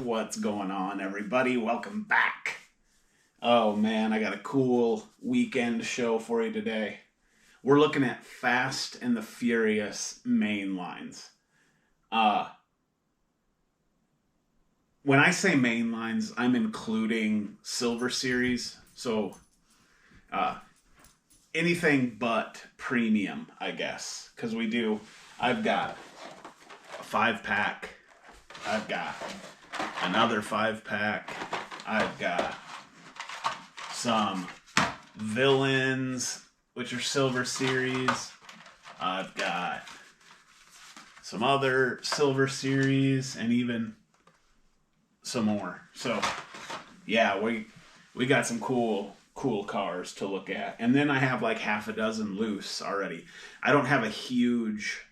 What's going on, everybody? Welcome back. Oh man, I got a cool weekend show for you today. We're looking at Fast and the Furious mainlines. Uh, when I say mainlines, I'm including Silver Series, so uh, anything but premium, I guess, because I've got a 5-pack. I've got another 5-pack. I've got some villains, which are Silver Series. I've got some other Silver Series and even some more. So, yeah, we got some cool cars to look at. And then I have like half a dozen loose already. I don't have a huge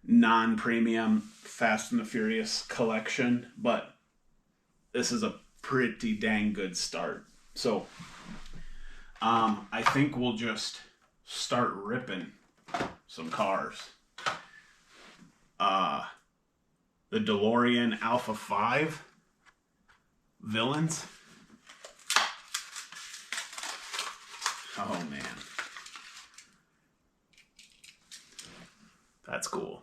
non-premium Fast and the Furious collection, but this is a pretty dang good start. So I think we'll just start ripping some cars. The DeLorean Alpha 5 villains. Oh man, that's cool.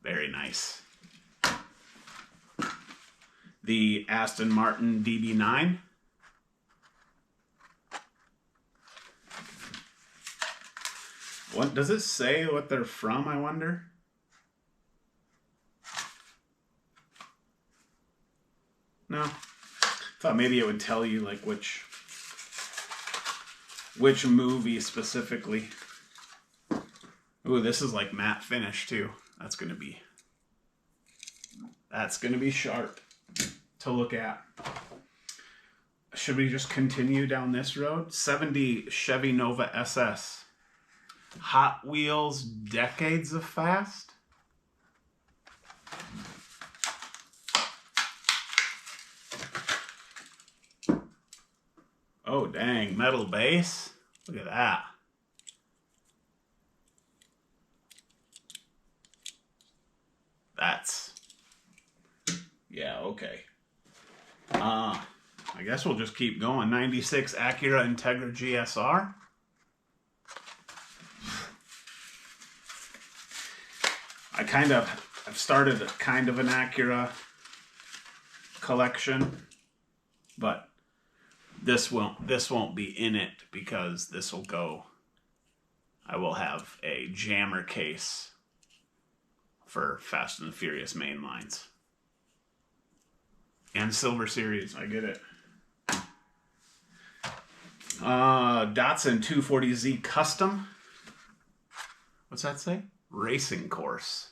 Very nice. The Aston Martin DB9. What does it say what they're from, I wonder? No. Thought maybe it would tell you like which movie specifically. Ooh, this is like matte finish too. That's gonna be sharp to look at. Should we just continue down this road? 70 Chevy Nova SS. Hot Wheels Decades of Fast. Oh dang, metal base. Look at that. Yeah, okay. I guess we'll just keep going. 96 Acura Integra GSR. I've started kind of an Acura collection, but this won't be in it because this will go. I will have a jammer case for Fast and the Furious mainlines. And Silver Series, I get it. Datsun 240Z Custom. What's that say? Racing course.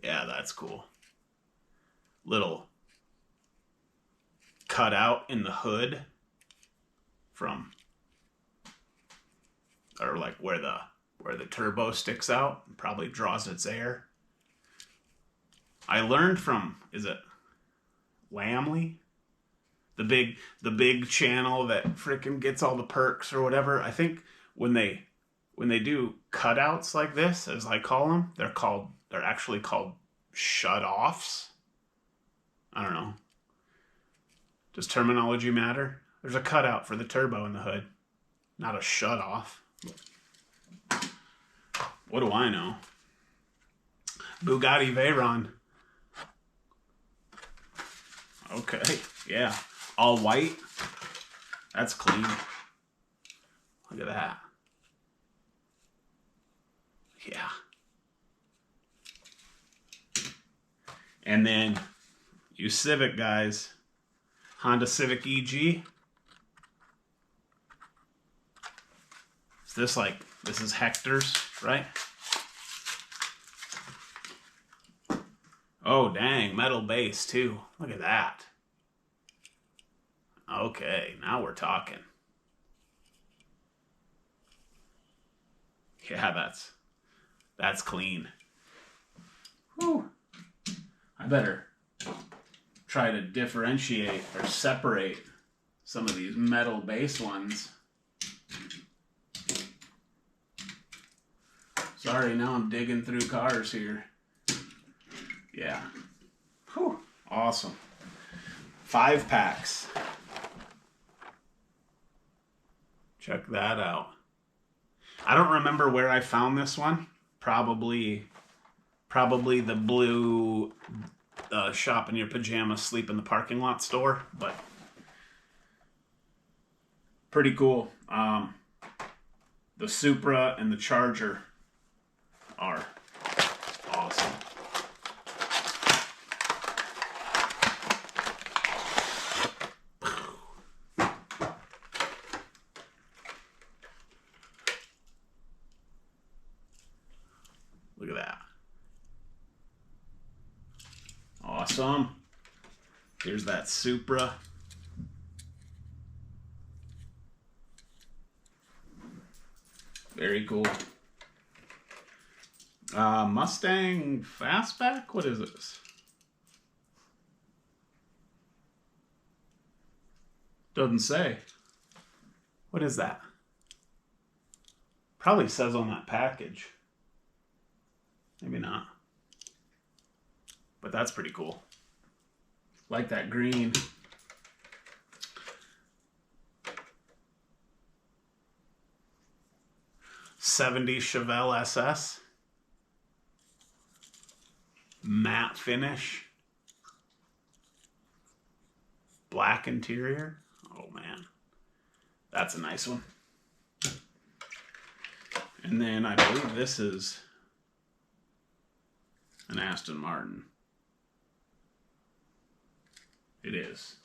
Yeah, that's cool. Little cut out in the hood from, or like where the turbo sticks out, probably draws its air. I learned from, is it Lamley? The big channel that frickin' gets all the perks or whatever. I think when they do cutouts like this, as I call them, they're actually called shut-offs. I don't know. Does terminology matter? There's a cutout for the turbo in the hood, not a shut-off. What do I know? Bugatti Veyron. Okay, yeah. All white. That's clean. Look at that. Yeah. And then, you Civic guys. Honda Civic EG. Is this is Hector's, right? Oh, dang, metal base too. Look at that. Okay, now we're talking. Yeah, that's clean. Whew. I better try to differentiate or separate some of these metal base ones. Sorry, now I'm digging through cars here. Yeah. Whew. Awesome. 5 packs. Check that out. I don't remember where I found this one. Probably the blue shop in your pajamas, sleep in the parking lot store, but pretty cool. The Supra and the Charger are awesome. Look at that. Awesome. Here's that Supra. Very cool. Mustang Fastback? What is this? Doesn't say. What is that? Probably says on that package. Maybe not. But that's pretty cool. Like that green. '70 Chevelle SS. Matte finish. Black interior. Oh man. That's a nice one. And then I believe this is an Aston Martin. It is.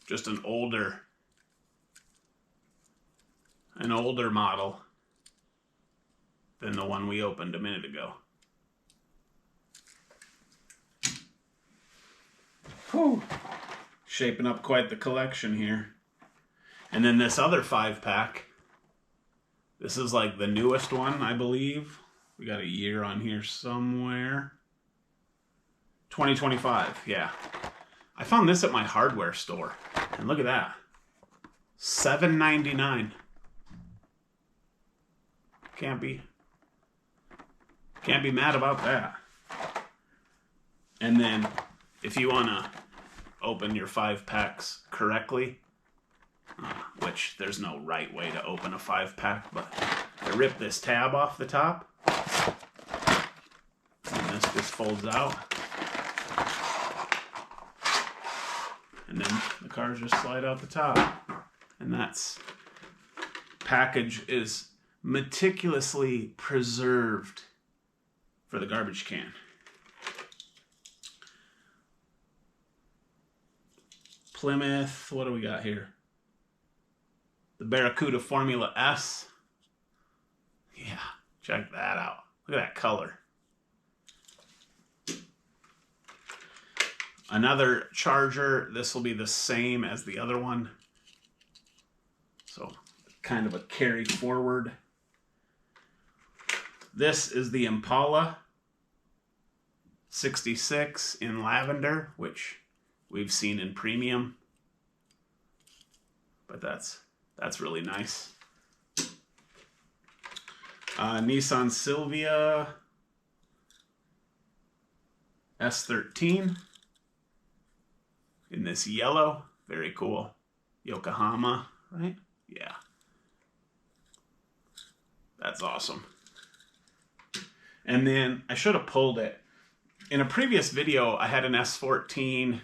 Just an older model than the one we opened a minute ago. Whew. Shaping up quite the collection here. And then this other 5-pack. This is like the newest one, I believe. We got a year on here somewhere. 2025, yeah. I found this at my hardware store. And look at that. $7.99. Can't be mad about that. And then if you want to open your 5-packs correctly, which there's no right way to open a 5-pack, but I rip this tab off the top, and this just folds out, and then the cars just slide out the top, and that's package is meticulously preserved for the garbage can. Plymouth, what do we got here? The Barracuda Formula S. Yeah, check that out. Look at that color. Another Charger. This will be the same as the other one. So, kind of a carry forward. This is the Impala 66 in lavender, which we've seen in premium. But that's really nice. Nissan Silvia S13 in this yellow. Very cool. Yokohama, right? Yeah. That's awesome. And then I should have pulled it. In a previous video, I had an S14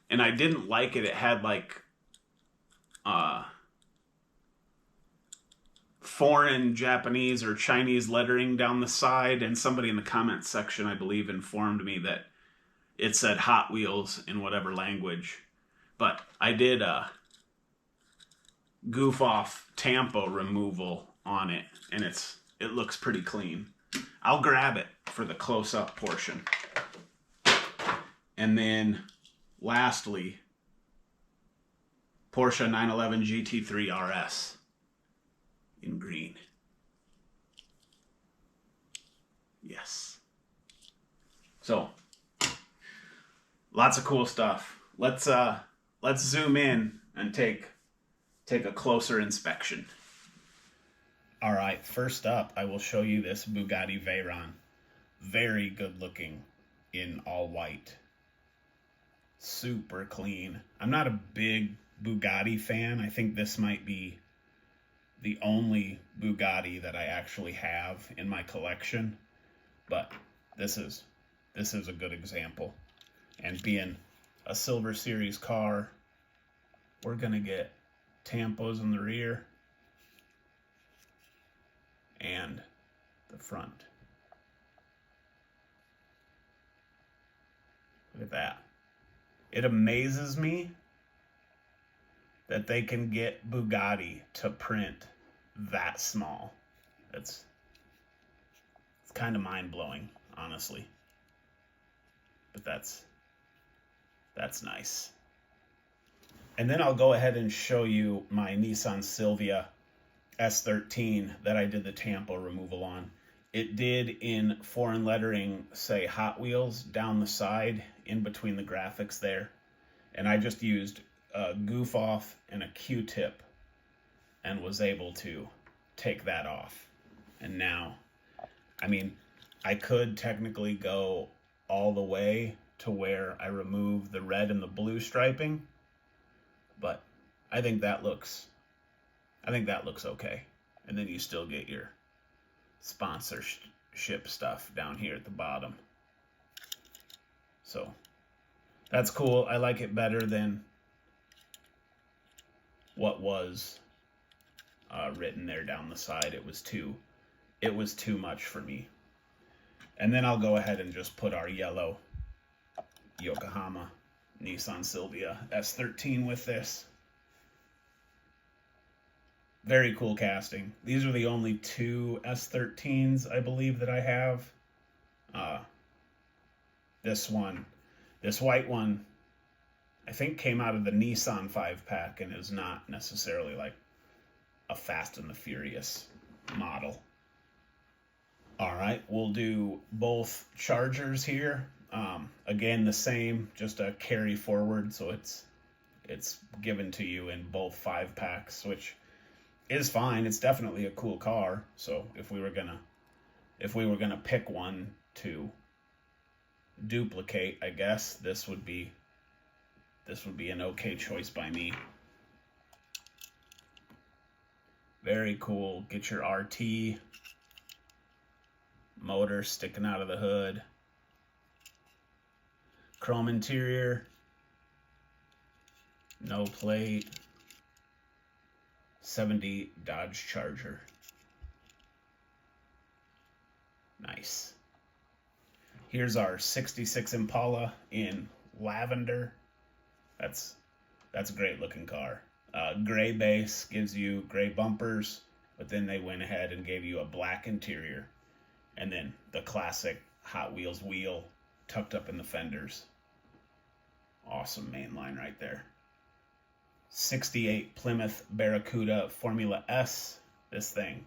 and I didn't like it. It had like foreign Japanese or Chinese lettering down the side, and somebody in the comments section, I believe, informed me that it said Hot Wheels in whatever language. But I did goof off tampo removal on it, and it looks pretty clean. I'll grab it for the close-up portion. And then lastly, Porsche 911 GT3 RS in green. Yes. So, lots of cool stuff. Let's zoom in and take a closer inspection. All right, first up, I will show you this Bugatti Veyron. Very good looking in all white. Super clean. I'm not a big Bugatti fan. I think this might be the only Bugatti that I actually have in my collection, but this is a good example. And being a Silver Series car, we're gonna get tampos in the rear and the front. Look at that. It amazes me that they can get Bugatti to print that small. It's kind of mind-blowing, honestly. But that's nice. And then I'll go ahead and show you my Nissan Silvia S13 that I did the tampo removal on. It did in foreign lettering say Hot Wheels down the side in between the graphics there. And I just used a goof off and a Q-tip and was able to take that off. And now, I mean, I could technically go all the way to where I remove the red and the blue striping, but I think that looks okay. And then you still get your sponsorship stuff down here at the bottom. So that's cool. I like it better than what was written there down the side. It was too much for me. And then I'll go ahead and just put our yellow Yokohama Nissan Silvia S13 with this. Very cool casting. These are the only two S13s I believe that I have. This white one, I think came out of the Nissan 5-pack and is not necessarily like a Fast and the Furious model. All right, we'll do both chargers here. Again, the same, just a carry forward, so it's given to you in both 5-packs, which is fine. It's definitely a cool car. So if we were gonna pick one to duplicate, I guess this would be an okay choice by me. Very cool. Get your RT motor sticking out of the hood. Chrome interior. No plate. 70 Dodge Charger. Nice. Here's our 66 Impala in lavender. That's a great looking car. Gray base gives you gray bumpers, but then they went ahead and gave you a black interior. And then the classic Hot Wheels wheel tucked up in the fenders. Awesome mainline right there. 68 Plymouth Barracuda Formula S. This thing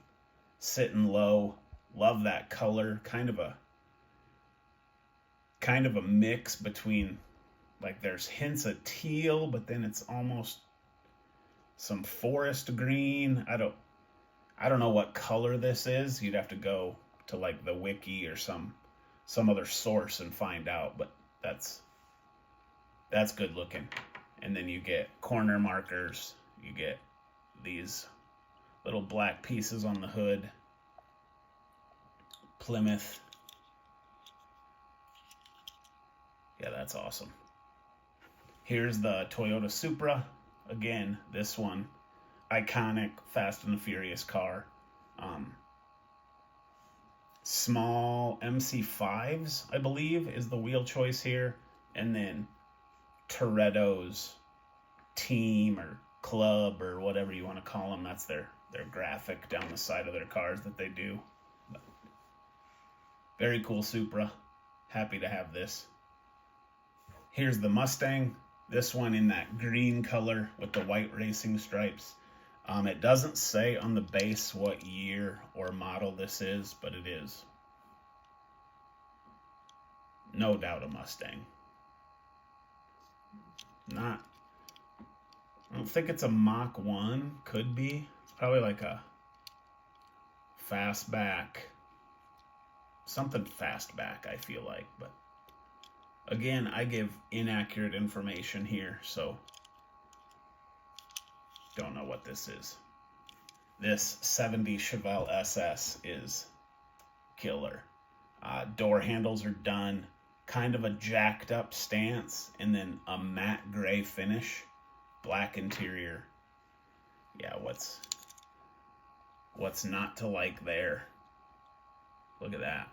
sitting low. Love that color. Kind of a mix between, like, there's hints of teal, but then it's almost some forest green. I don't know what color this is. You'd have to go to like the wiki or some other source and find out, but that's good looking. And then you get corner markers. You get these little black pieces on the hood. Plymouth. Yeah, that's awesome. Here's the Toyota Supra. Again, this one, iconic Fast and the Furious car. Small MC5s, I believe, is the wheel choice here. And then Toretto's team or club or whatever you want to call them. That's their graphic down the side of their cars that they do. But very cool Supra. Happy to have this. Here's the Mustang. This one in that green color with the white racing stripes. It doesn't say on the base what year or model this is, but it is no doubt a Mustang. I don't think it's a Mach 1. Could be. It's probably like a fastback. Something fastback, I feel like. But again, I give inaccurate information here, so don't know what this is. This 70 Chevelle SS is killer. Door handles are done. Kind of a jacked up stance, and then a matte gray finish, black interior. Yeah, what's not to like there? Look at that.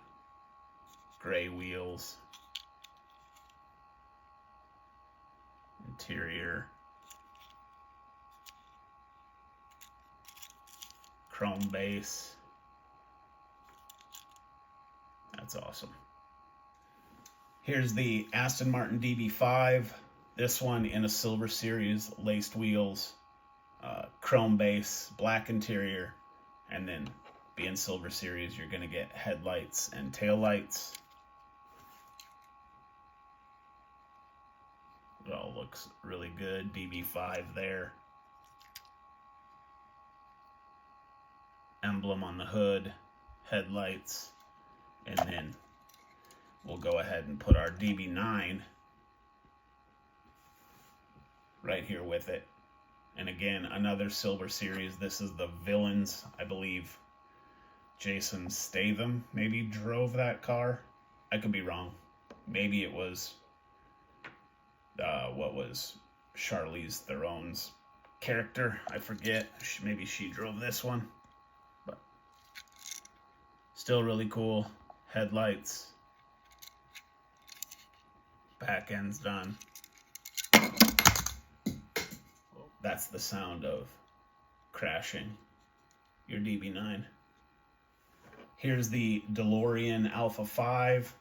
Gray wheels. Interior. Chrome base. That's awesome. Here's the Aston Martin DB5. This one in a Silver Series, laced wheels, chrome base, black interior, and then being Silver Series, you're going to get headlights and taillights. It all looks really good. DB5 there. Emblem on the hood, headlights, and then we'll go ahead and put our DB9 right here with it. And again, another Silver Series. This is the Villains, I believe. Jason Statham maybe drove that car. I could be wrong. Maybe it was, what was Charlize Theron's character? I forget. Maybe she drove this one. But still really cool. Headlights. Back end's done. That's the sound of crashing your DB9. Here's the DeLorean Alpha 5.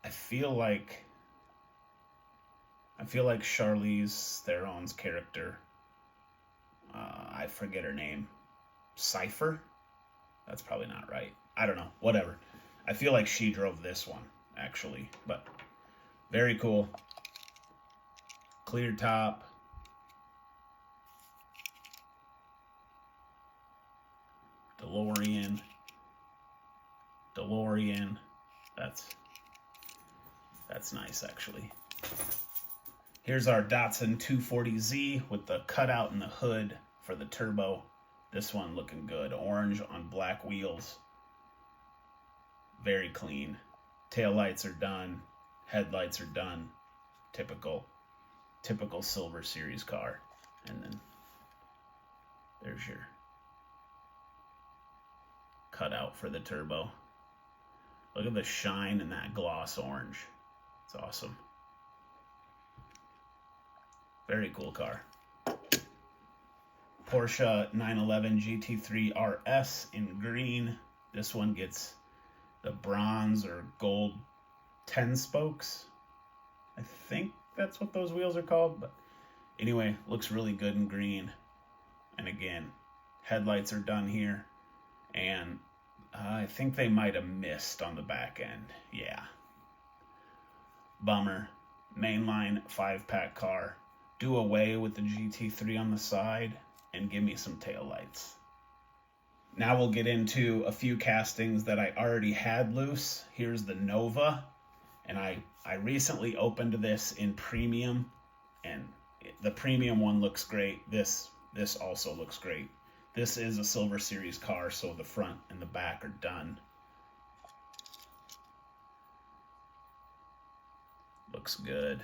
I feel like Charlize Theron's character, I forget her name. Cypher? That's probably not right. I don't know. Whatever. I feel like she drove this one, actually. But very cool. Clear top. DeLorean. That's nice, actually. Here's our Datsun 240Z with the cutout in the hood for the turbo. This one looking good. Orange on black wheels. Very clean. Taillights are done. Headlights are done. Typical Silver Series car. And then there's your cutout for the turbo. Look at the shine in that gloss orange. It's awesome. Very cool car. Porsche 911 GT3 RS in green. This one gets the bronze or gold 10 spokes. I think that's what those wheels are called. But anyway, looks really good in green. And again, headlights are done here. And I think they might have missed on the back end. Yeah. Bummer. Mainline 5-pack car. Do away with the GT3 on the side and give me some taillights. Now we'll get into a few castings that I already had loose. Here's the Nova. And I recently opened this in premium. And the premium one looks great. This also looks great. This is a Silver Series car, so the front and the back are done. Looks good.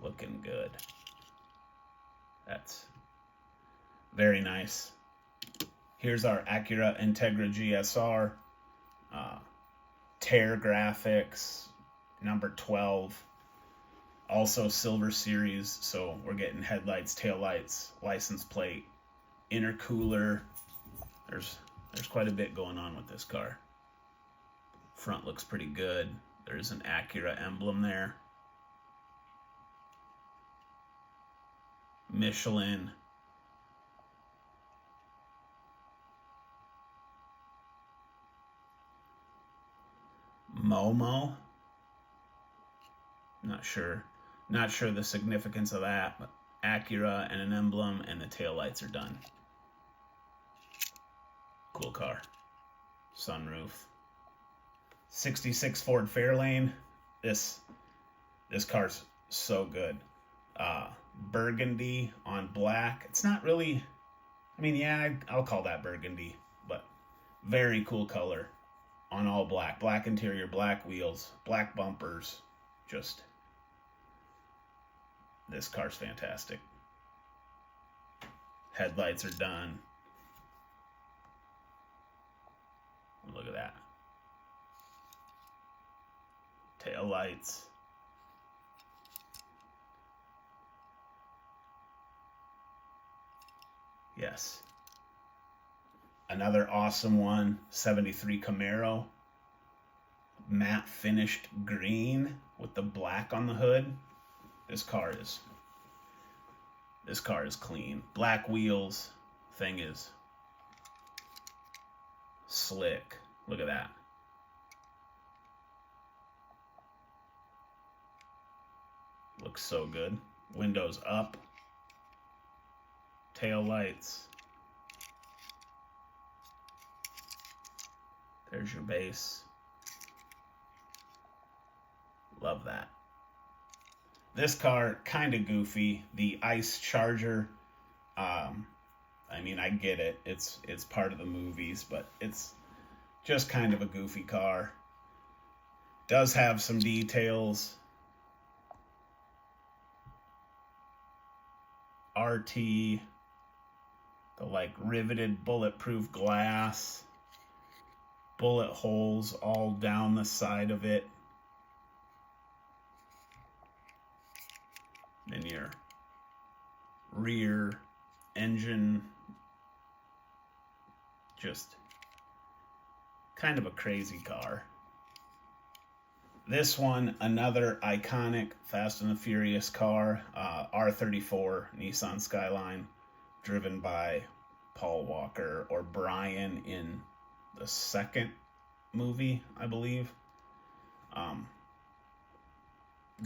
Looking good. That's very nice. Here's our Acura Integra GSR. Tear graphics, number 12. Also Silver Series, so we're getting headlights, taillights, license plate, intercooler. There's quite a bit going on with this car. Front looks pretty good. There's an Acura emblem there. Michelin. Momo. Not sure the significance of that, but Acura and an emblem, and the taillights are done. Cool car. Sunroof. 66 Ford Fairlane. This car's so good. Burgundy on black. It's not really, I mean, yeah, I'll call that burgundy, but very cool color on all black. Black interior, black wheels, black bumpers. Just, this car's fantastic. Headlights are done. Look at that. Tail lights. Yes. Another awesome one, 73 Camaro. Matte finished green with the black on the hood. This car is clean. Black wheels. Thing is slick. Look at that. Looks so good. Windows up. Tail lights. There's your base. Love that. This car, kind of goofy. The Ice Charger. I mean, I get it. It's part of the movies, but it's just kind of a goofy car. Does have some details. RT, the like riveted bulletproof glass, bullet holes all down the side of it. Then your rear engine, just kind of a crazy car. This one, another iconic Fast and the Furious car, R34 Nissan Skyline, driven by Paul Walker or Brian in the second movie, I believe.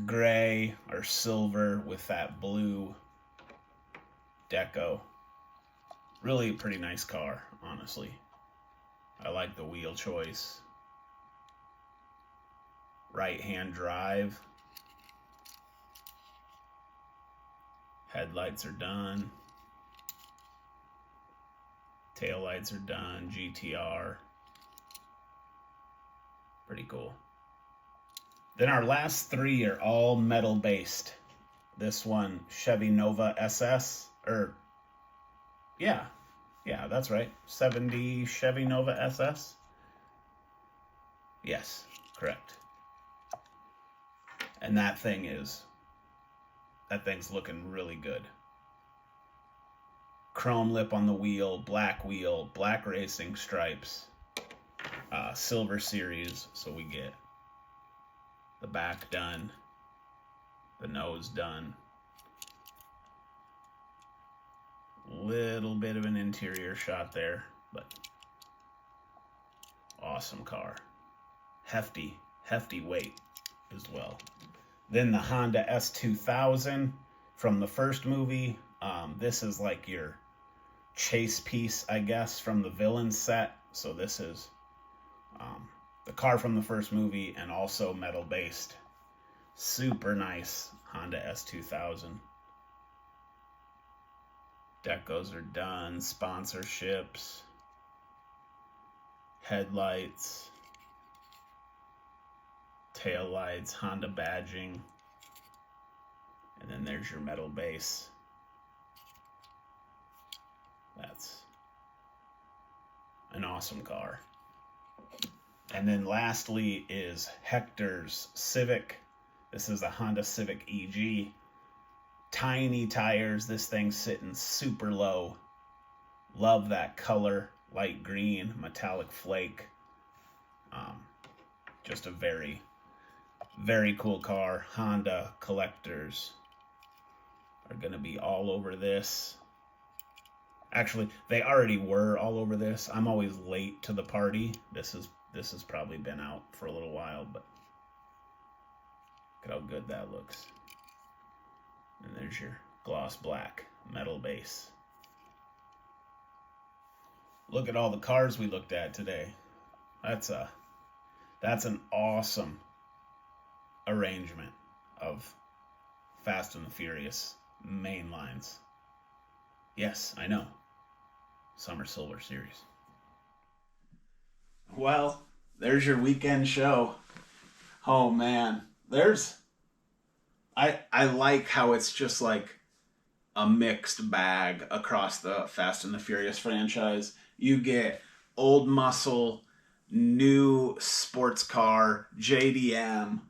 Gray or silver with that blue deco. Really a pretty nice car, honestly. I like the wheel choice. Right-hand drive. Headlights are done. Taillights are done. GTR. Pretty cool. Then our last three are all metal based. This one, Chevy Nova SS, yeah, that's right. 70 Chevy Nova SS. Yes, correct. And that thing's looking really good. Chrome lip on the wheel, black racing stripes, silver series, so we get the back done, the nose done. Little bit of an interior shot there, but awesome car. Hefty weight as well. Then the Honda S2000 from the first movie. This is like your chase piece, I guess, from the villain set. So this is the car from the first movie and also metal based. Super nice Honda S2000. Decos are done, sponsorships, headlights, tail lights, Honda badging, and then there's your metal base. That's an awesome car. And then lastly is Hector's Civic. This is a Honda Civic EG. Tiny tires. This thing's sitting super low. Love that color. Light green, metallic flake. Just a very, very cool car. Honda collectors are going to be all over this. Actually, they already were all over this. I'm always late to the party. This is this has probably been out for a little while, but look at how good that looks. And there's your gloss black metal base. Look at all the cars we looked at today. That's an awesome arrangement of Fast and the Furious main lines. Yes, I know. Summer Silver Series. Well, there's your weekend show. Oh man, I like how it's just like a mixed bag across the Fast and the Furious franchise. You get old muscle, new sports car, JDM.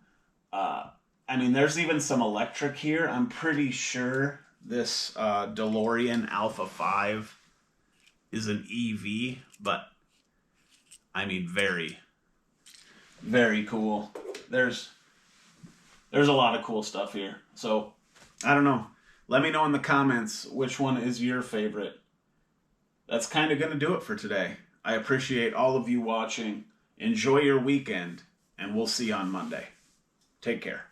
I mean, there's even some electric here. I'm pretty sure this DeLorean Alpha 5 is an EV, but I mean, very, very cool. There's a lot of cool stuff here. So, I don't know. Let me know in the comments which one is your favorite. That's kind of going to do it for today. I appreciate all of you watching. Enjoy your weekend, and we'll see you on Monday. Take care.